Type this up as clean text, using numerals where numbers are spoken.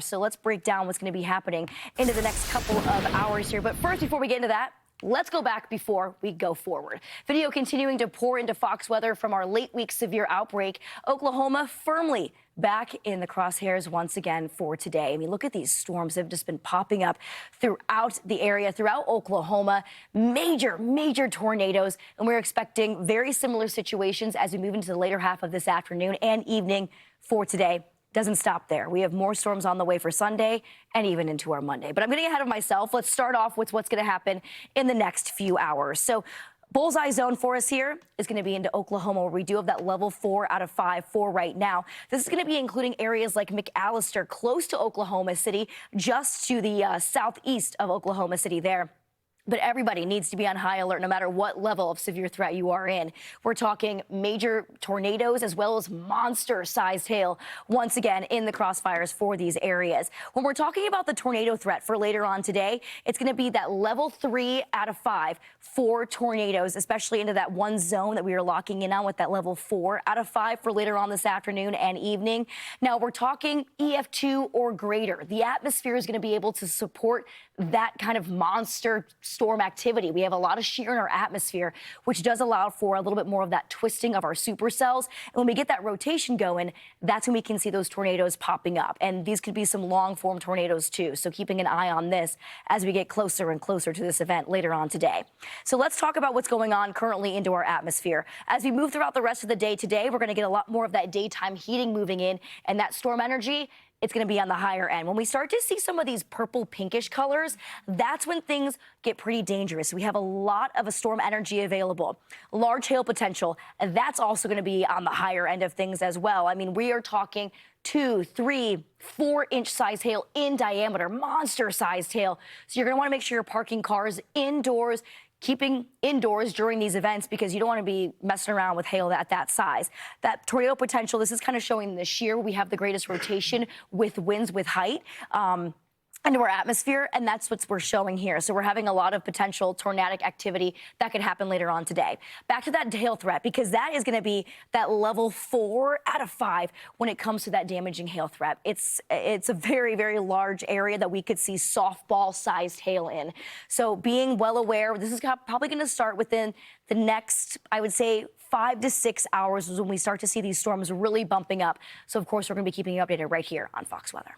So let's break down what's going to be happening into the next couple of hours here. But first, before we get into that, let's go back before we go forward. Video continuing to pour into Fox weather from our late week severe outbreak. Oklahoma firmly back in the crosshairs once again for today. I mean, look at these storms that have just been popping up throughout the area, throughout Oklahoma. Major tornadoes. And we're expecting very similar situations as we move into the later half of this afternoon and evening for today. Doesn't stop there. We have more storms on the way for Sunday and even into our Monday. But I'm getting ahead of myself. Let's start off with what's going to happen in the next few hours. So bullseye zone for us here is going to be into Oklahoma, where we do have that level 4 out of 5 for right now. This is going to be including areas like McAllister, close to Oklahoma City, just to the southeast of Oklahoma City there. But everybody needs to be on high alert no matter what level of severe threat you are in. We're talking major tornadoes as well as monster-sized hail once again in the crossfires for these areas. When we're talking about the tornado threat for later on today, it's going to be that level 3 out of 5 for tornadoes, especially into that one zone that we are locking in on with that level 4 out of 5 for later on this afternoon and evening. Now, we're talking EF2 or greater. The atmosphere is going to be able to support that kind of monster storm activity. We have a lot of shear in our atmosphere, which does allow for a little bit more of that twisting of our supercells. And when we get that rotation going, that's when we can see those tornadoes popping up. And these could be some long-form tornadoes too. So keeping an eye on this as we get closer and closer to this event later on today. So let's talk about what's going on currently into our atmosphere. As we move throughout the rest of the day today, we're going to get a lot more of that daytime heating moving in, and that storm energy, it's going to be on the higher end. When we start to see some of these purple pinkish colors, that's when things get pretty dangerous. We have a lot of a storm energy available. Large hail potential, that's also going to be on the higher end of things as well. I mean, we are talking 2, 3, 4-inch size hail in diameter, monster-sized hail. So you're going to want to make sure you're parking cars indoors, keeping indoors during these events, because you don't want to be messing around with hail at that size. That tornado potential, this is kind of showing the shear. We have the greatest rotation with winds with height into our atmosphere, and that's what we're showing here. So we're having a lot of potential tornadic activity that could happen later on today. Back to that hail threat, because that is going to be that level 4 out of 5 when it comes to that damaging hail threat. It's a very large area that we could see softball-sized hail in. So being well aware, this is probably going to start within the next, I would say, 5 to 6 hours is when we start to see these storms really bumping up. So, of course, we're going to be keeping you updated right here on Fox Weather.